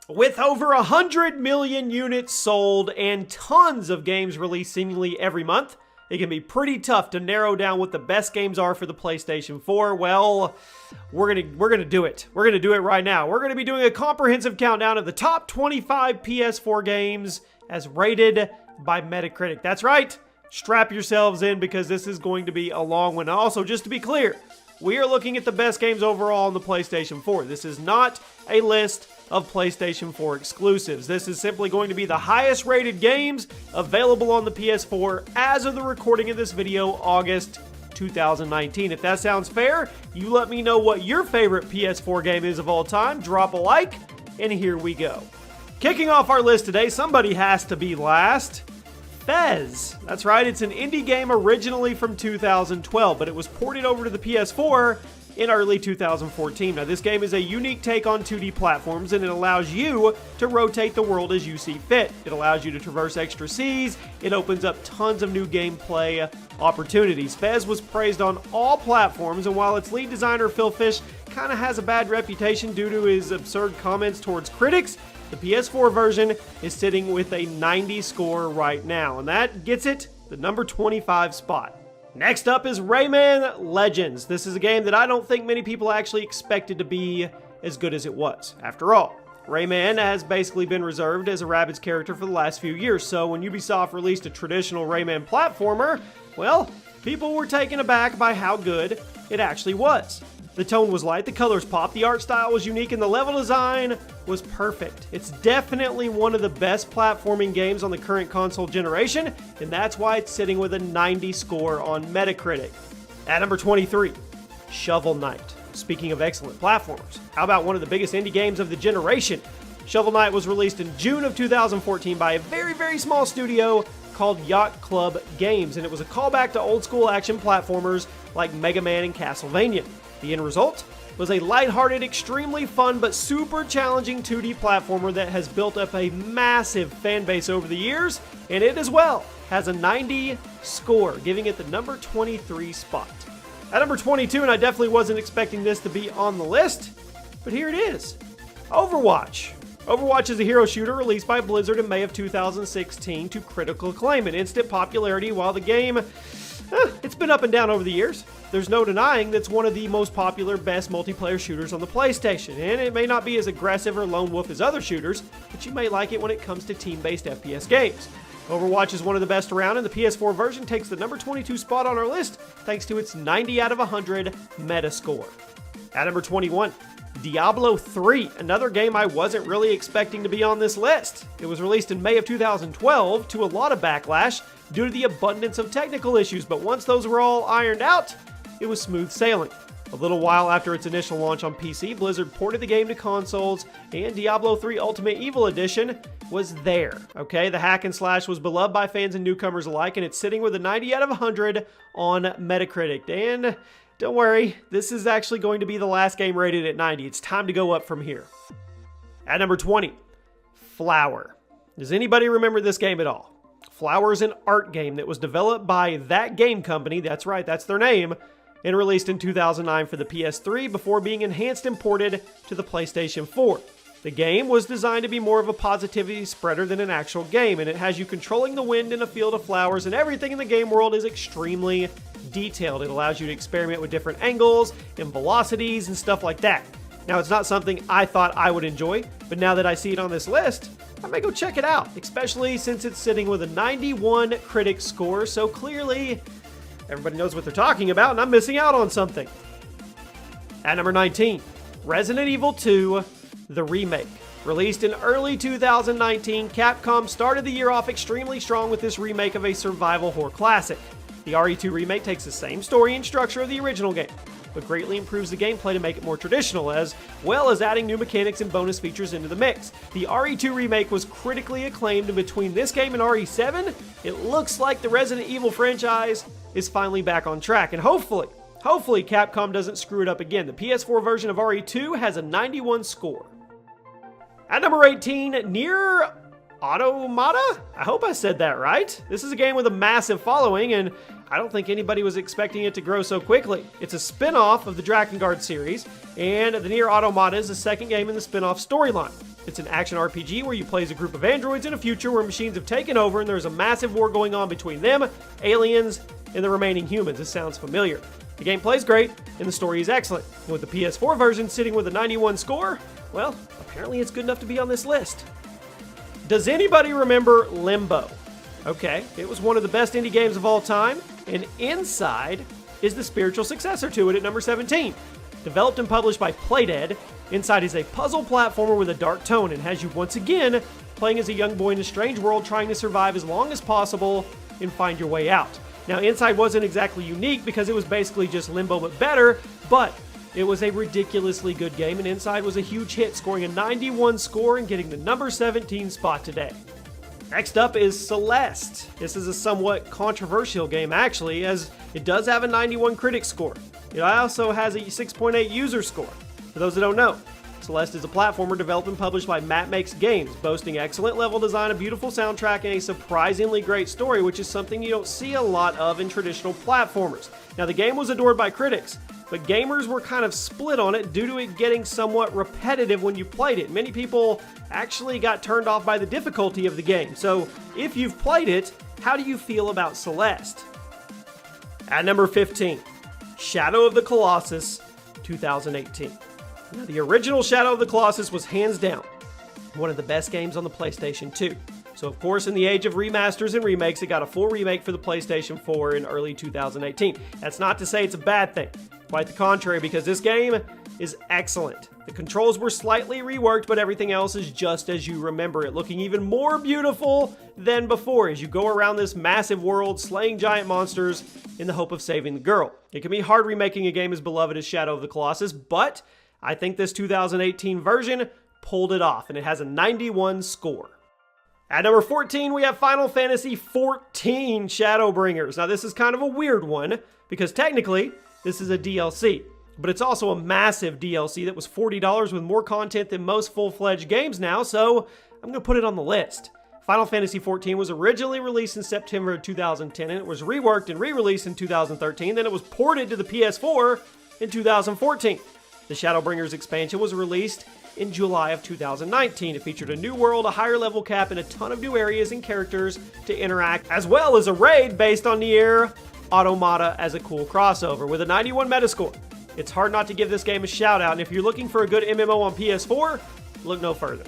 With over 100 million units sold and tons of games released seemingly every month, it can be pretty tough to narrow down what the best games are for the PlayStation 4. Well, we're gonna do it. We're gonna do it right now. We're gonna be doing a comprehensive countdown of the top 25 PS4 games as rated by Metacritic. That's right. Strap yourselves in because this is going to be a long one. Also, just to be clear, we are looking at the best games overall on the PlayStation 4. This is not a list of PlayStation 4 exclusives. This is simply going to be the highest rated games available on the PS4 as of the recording of this video, August 2019. If that sounds fair, you let me know what your favorite PS4 game is of all time. Drop a like, and here we go. Kicking off our list today, somebody has to be last. Fez. That's right, it's an indie game originally from 2012, but it was ported over to the PS4 in early 2014. Now, this game is a unique take on 2D platforms, and it allows you to rotate the world as you see fit. It allows you to traverse extra seas. It opens up tons of new gameplay opportunities. Fez was praised on all platforms, and while its lead designer, Phil Fish, kind of has a bad reputation due to his absurd comments towards critics, the PS4 version is sitting with a 90 score right now, and that gets it the number 25 spot. Next up is Rayman Legends. This is a game that I don't think many people actually expected to be as good as it was. After all, Rayman has basically been reserved as a Rabbids character for the last few years, so when Ubisoft released a traditional Rayman platformer, well, people were taken aback by how good it actually was. The tone was light, the colors popped, the art style was unique, and the level design was perfect. It's definitely one of the best platforming games on the current console generation, and that's why it's sitting with a 90 score on Metacritic. At number 23, Shovel Knight. Speaking of excellent platformers, how about one of the biggest indie games of the generation? Shovel Knight was released in June of 2014 by a very small studio called Yacht Club Games, and it was a callback to old school action platformers like Mega Man and Castlevania. The end result was a lighthearted, extremely fun, but super challenging 2D platformer that has built up a massive fan base over the years, and it as well has a 90 score, giving it the number 23 spot. At number 22, and I definitely wasn't expecting this to be on the list, but here it is, Overwatch. Overwatch is a hero shooter released by Blizzard in May of 2016 to critical acclaim and instant popularity. While the game, it's been up and down over the years, there's no denying that's one of the most popular, best multiplayer shooters on the PlayStation, and it may not be as aggressive or lone wolf as other shooters, but you may like it when it comes to team-based FPS games. Overwatch is one of the best around, and the PS4 version takes the number 22 spot on our list thanks to its 90 out of 100 Metascore. At number 21, Diablo 3, another game I wasn't really expecting to be on this list. It was released in May of 2012 to a lot of backlash due to the abundance of technical issues, but once those were all ironed out, it was smooth sailing. A little while after its initial launch on PC, Blizzard ported the game to consoles, and Diablo 3 Ultimate Evil Edition was there. Okay, the hack and slash was beloved by fans and newcomers alike, and it's sitting with a 90 out of 100 on Metacritic. And don't worry, this is actually going to be the last game rated at 90. It's time to go up from here. At number 20, Flower. Does anybody remember this game at all? Flower is an art game that was developed by That Game Company, that's right, that's their name, and released in 2009 for the PS3 before being enhanced and ported to the PlayStation 4. The game was designed to be more of a positivity spreader than an actual game, and it has you controlling the wind in a field of flowers, and everything in the game world is extremely detailed. It allows you to experiment with different angles and velocities and stuff like that. Now, it's not something I thought I would enjoy, but now that I see it on this list, I may go check it out, especially since it's sitting with a 91 critic score, so clearly everybody knows what they're talking about, and I'm missing out on something. At number 19, Resident Evil 2, the remake. Released in early 2019, Capcom started the year off extremely strong with this remake of a survival horror classic. The RE2 remake takes the same story and structure of the original game, but greatly improves the gameplay to make it more traditional, as well as adding new mechanics and bonus features into the mix. The RE2 remake was critically acclaimed, and between this game and RE7, it looks like the Resident Evil franchise is finally back on track, and hopefully Capcom doesn't screw it up again. The PS4 version of RE2 has a 91 score. At number 18, NIER Automata? I hope I said that right. This is a game with a massive following, and I don't think anybody was expecting it to grow so quickly. It's a spin-off of the Drakengard series, and the NIER Automata is the second game in the spin-off storyline. It's an action RPG where you play as a group of androids in a future where machines have taken over and there's a massive war going on between them, aliens, and the remaining humans. This sounds familiar. The gameplay is great, and the story is excellent. And with the PS4 version sitting with a 91 score, well, apparently it's good enough to be on this list. Does anybody remember Limbo? Okay, it was one of the best indie games of all time, and Inside is the spiritual successor to it at number 17. Developed and published by Playdead, Inside is a puzzle platformer with a dark tone and has you once again playing as a young boy in a strange world trying to survive as long as possible and find your way out. Now, Inside wasn't exactly unique because it was basically just Limbo but better, but it was a ridiculously good game, and Inside was a huge hit, scoring a 91 score and getting the number 17 spot today. Next up is Celeste. This is a somewhat controversial game actually, as it does have a 91 critic score. It also has a 6.8 user score. For those that don't know, Celeste is a platformer developed and published by Matt Makes Games, boasting excellent level design, a beautiful soundtrack, and a surprisingly great story, which is something you don't see a lot of in traditional platformers. Now, the game was adored by critics, but gamers were kind of split on it due to it getting somewhat repetitive when you played it. Many people actually got turned off by the difficulty of the game. So, if you've played it, how do you feel about Celeste? At number 15, Shadow of the Colossus 2018. Now, the original Shadow of the Colossus was hands down one of the best games on the PlayStation 2. So, of course, in the age of remasters and remakes, it got a full remake for the PlayStation 4 in early 2018. That's not to say it's a bad thing. Quite the contrary, because this game is excellent. The controls were slightly reworked, but everything else is just as you remember it, looking even more beautiful than before as you go around this massive world slaying giant monsters in the hope of saving the girl. It can be hard remaking a game as beloved as Shadow of the Colossus, but I think this 2018 version pulled it off, and it has a 91 score. At number 14, we have Final Fantasy XIV Shadowbringers. Now, this is kind of a weird one, because technically, this is a DLC, but it's also a massive DLC that was $40 with more content than most full-fledged games now, so I'm going to put it on the list. Final Fantasy XIV was originally released in September of 2010, and it was reworked and re-released in 2013, then it was ported to the PS4 in 2014. The Shadowbringers expansion was released in July of 2019. It featured a new world, a higher level cap, and a ton of new areas and characters to interact, as well as a raid based on NIER Automata as a cool crossover with a 91 metascore. It's hard not to give this game a shout out, and if you're looking for a good MMO on PS4, look no further.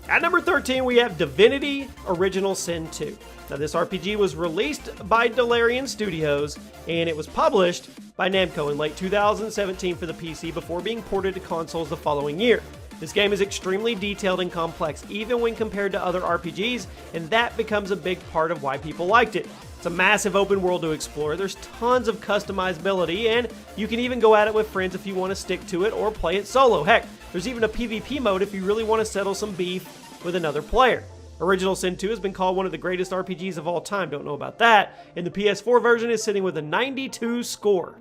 At number 13, we have Divinity Original Sin 2. Now, this RPG was released by Delarian Studios, and it was published by Namco in late 2017 for the PC before being ported to consoles the following year. This game is extremely detailed and complex, even when compared to other RPGs, and that becomes a big part of why people liked it. It's a massive open world to explore, there's tons of customizability, and you can even go at it with friends if you want to stick to it or play it solo. Heck, there's even a PvP mode if you really want to settle some beef with another player. Original Sin 2 has been called one of the greatest RPGs of all time, don't know about that, and the PS4 version is sitting with a 92 score.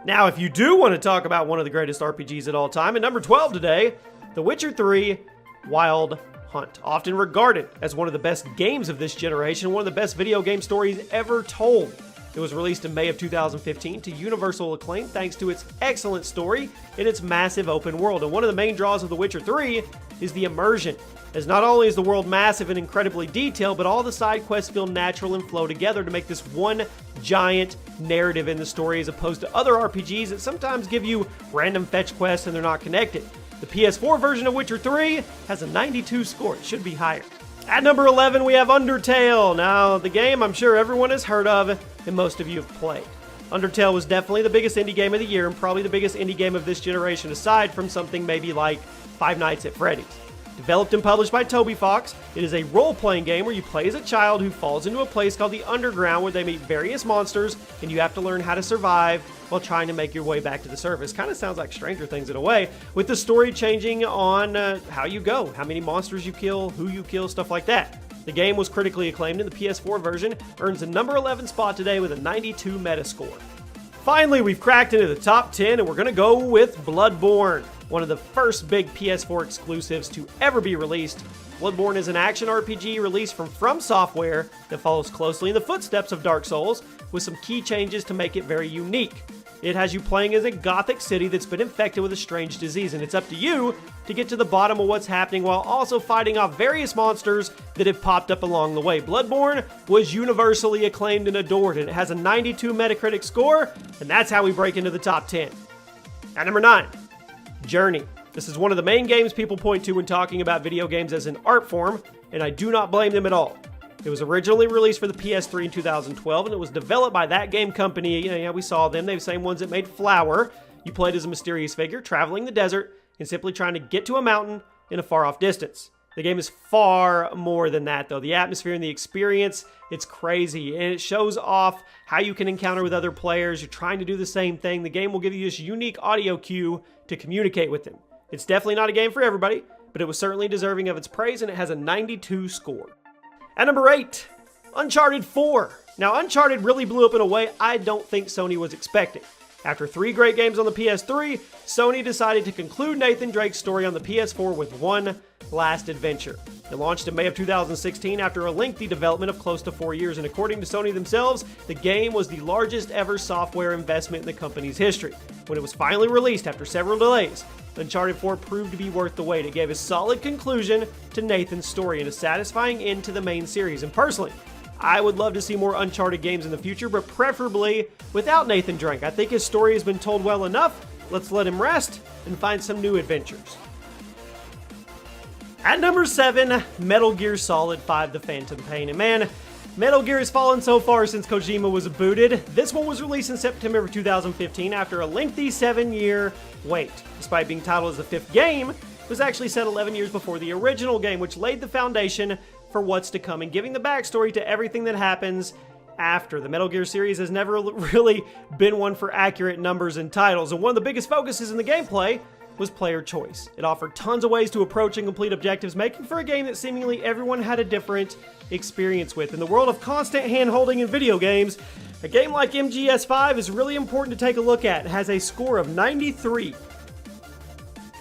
Now, if you do want to talk about one of the greatest RPGs at all time, at number 12 today, The Witcher 3 Wild Hunt. Often regarded as one of the best games of this generation, one of the best video game stories ever told. It was released in May of 2015 to universal acclaim thanks to its excellent story and its massive open world. And one of the main draws of The Witcher 3 is the immersion, as not only is the world massive and incredibly detailed, but all the side quests feel natural and flow together to make this one giant narrative in the story, as opposed to other RPGs that sometimes give you random fetch quests and they're not connected. The PS4 version of Witcher 3 has a 92 score. It should be higher. At number 11, we have Undertale. Now, the game I'm sure everyone has heard of and most of you have played. Undertale was definitely the biggest indie game of the year and probably the biggest indie game of this generation, aside from something maybe like Five Nights at Freddy's. Developed and published by Toby Fox, it is a role-playing game where you play as a child who falls into a place called the Underground, where they meet various monsters and you have to learn how to survive while trying to make your way back to the surface. Kind of sounds like Stranger Things in a way, with the story changing on how you go, how many monsters you kill, who you kill, stuff like that. The game was critically acclaimed, and the PS4 version earns the number 11 spot today with a 92 metascore. Finally, we've cracked into the top 10, and we're going to go with Bloodborne, one of the first big PS4 exclusives to ever be released. Bloodborne is an action RPG released from Software that follows closely in the footsteps of Dark Souls, with some key changes to make it very unique. It has you playing as a gothic city that's been infected with a strange disease, and it's up to you to get to the bottom of what's happening while also fighting off various monsters that have popped up along the way. Bloodborne was universally acclaimed and adored, and it has a 92 Metacritic score, and that's how we break into the top 10. At number 9, Journey. This is one of the main games people point to when talking about video games as an art form, and I do not blame them at all. It was originally released for the PS3 in 2012, and it was developed by that game company. Yeah, we saw them. They're the same ones that made Flower. You played as a mysterious figure traveling the desert and simply trying to get to a mountain in a far-off distance. The game is far more than that, though. The atmosphere and the experience, it's crazy, and it shows off how you can encounter with other players. You're trying to do the same thing. The game will give you this unique audio cue to communicate with them. It's definitely not a game for everybody, but it was certainly deserving of its praise, and it has a 92 score. At number 8, Uncharted 4. Now, Uncharted really blew up in a way I don't think Sony was expecting. After 3 great games on the PS3, Sony decided to conclude Nathan Drake's story on the PS4 with one last adventure. It launched in May of 2016 after a lengthy development of close to 4 years, and according to Sony themselves, the game was the largest ever software investment in the company's history. When it was finally released after several delays, Uncharted 4 proved to be worth the wait. It gave a solid conclusion to Nathan's story and a satisfying end to the main series. And personally, I would love to see more Uncharted games in the future, but preferably without Nathan Drake. I think his story has been told well enough. Let's let him rest and find some new adventures. At number 7, Metal Gear Solid 5: The Phantom Pain. And man, Metal Gear has fallen so far since Kojima was booted. This one was released in September of 2015 after a lengthy 7-year wait. Despite being titled as the 5th game, it was actually set 11 years before the original game, which laid the foundation for what's to come and giving the backstory to everything that happens after. The Metal Gear series has never really been one for accurate numbers and titles, and one of the biggest focuses in the gameplay was player choice. It offered tons of ways to approach and complete objectives, making for a game that seemingly everyone had a different experience with. In the world of constant hand-holding in video games, a game like MGS5 is really important to take a look at. It has a score of 93.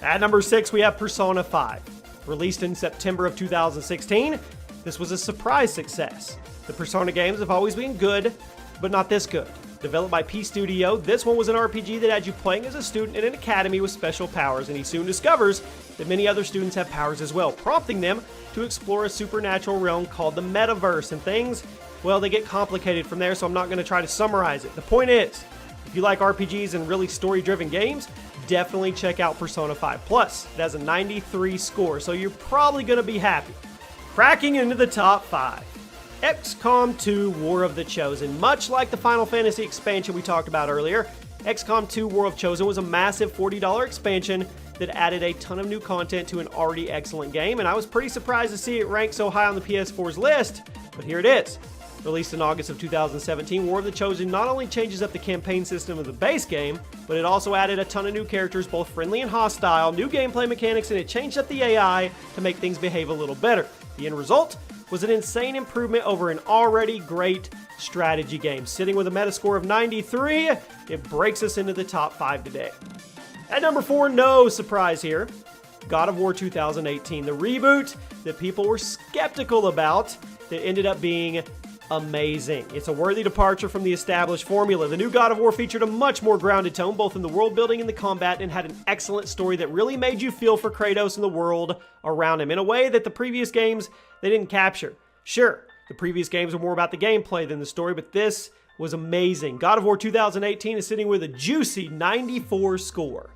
At number 6, we have Persona 5. Released in September of 2016, this was a surprise success. The Persona games have always been good, but not this good. Developed by P Studio, this one was an RPG that had you playing as a student in an academy with special powers, and he soon discovers that many other students have powers as well, prompting them to explore a supernatural realm called the metaverse, and things, well, they get complicated from there, so I'm not going to try to summarize it. The point is, if you like RPGs and really story-driven games, definitely check out Persona 5. Plus, it has a 93 score, so you're probably going to be happy. Cracking into the top 5. XCOM 2 War of the Chosen. Much like the Final Fantasy expansion we talked about earlier, XCOM 2 War of Chosen was a massive $40 expansion that added a ton of new content to an already excellent game, and I was pretty surprised to see it rank so high on the PS4's list, but here it is. Released in August of 2017, War of the Chosen not only changes up the campaign system of the base game, but it also added a ton of new characters, both friendly and hostile, new gameplay mechanics, and it changed up the AI to make things behave a little better. The end result was an insane improvement over an already great strategy game. Sitting with a metascore of 93, it breaks us into the top 5 today. At number 4, no surprise here, God of War 2018, the reboot that people were skeptical about that ended up being amazing. It's a worthy departure from the established formula. The new God of War featured a much more grounded tone, both in the world building and the combat, and had an excellent story that really made you feel for Kratos and the world around him in a way that the previous games, they didn't capture. Sure, the previous games were more about the gameplay than the story, but this was amazing. God of War 2018 is sitting with a juicy 94 score.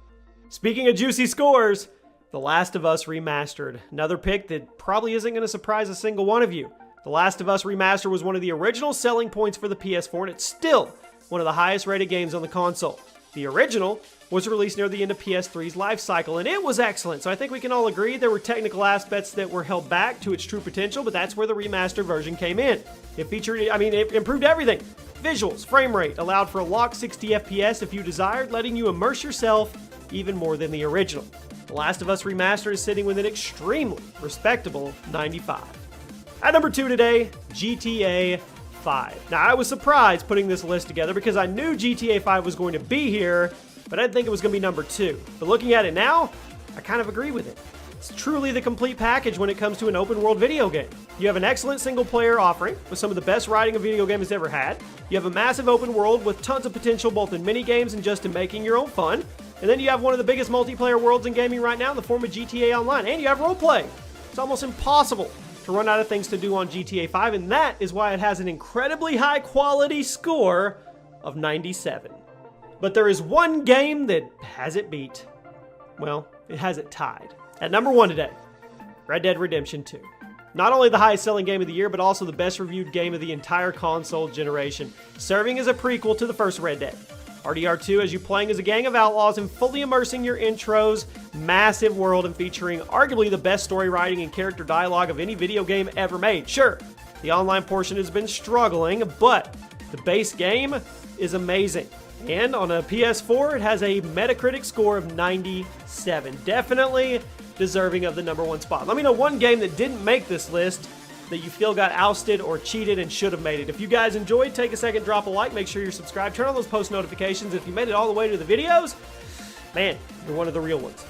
Speaking of juicy scores, The Last of Us Remastered. Another pick that probably isn't going to surprise a single one of you. The Last of Us Remastered was one of the original selling points for the PS4, and it's still one of the highest rated games on the console. The original was released near the end of PS3's life cycle, and it was excellent, so I think we can all agree there were technical aspects that were held back to its true potential, but that's where the remastered version came in. It improved everything. Visuals, frame rate, allowed for a locked 60 FPS if you desired, letting you immerse yourself even more than the original. The Last of Us Remastered is sitting with an extremely respectable 95. At number 2 today, GTA 5. Now, I was surprised putting this list together because I knew GTA 5 was going to be here, but I didn't think it was going to be number 2. But looking at it now, I kind of agree with it. It's truly the complete package when it comes to an open world video game. You have an excellent single player offering with some of the best writing a video game has ever had. You have a massive open world with tons of potential both in mini games and just in making your own fun. And then you have one of the biggest multiplayer worlds in gaming right now in the form of GTA Online. And you have roleplay. It's almost impossible to run out of things to do on GTA 5, and that is why it has an incredibly high quality score of 97. But there is one game that has it beat. Well, it has it tied. At number 1 today, Red Dead Redemption 2. Not only the highest selling game of the year, but also the best reviewed game of the entire console generation, serving as a prequel to the first Red Dead. RDR2 has you playing as a gang of outlaws and fully immersing your intro's massive world and featuring arguably the best story writing and character dialogue of any video game ever made. Sure, the online portion has been struggling, but the base game is amazing. And on a PS4, it has a Metacritic score of 97. Definitely deserving of the number 1 spot. Let me know one game that didn't make this list that you feel got ousted or cheated and should have made it. If you guys enjoyed, take a second, drop a like, make sure you're subscribed, turn on those post notifications. If you made it all the way to the videos, man, you're one of the real ones.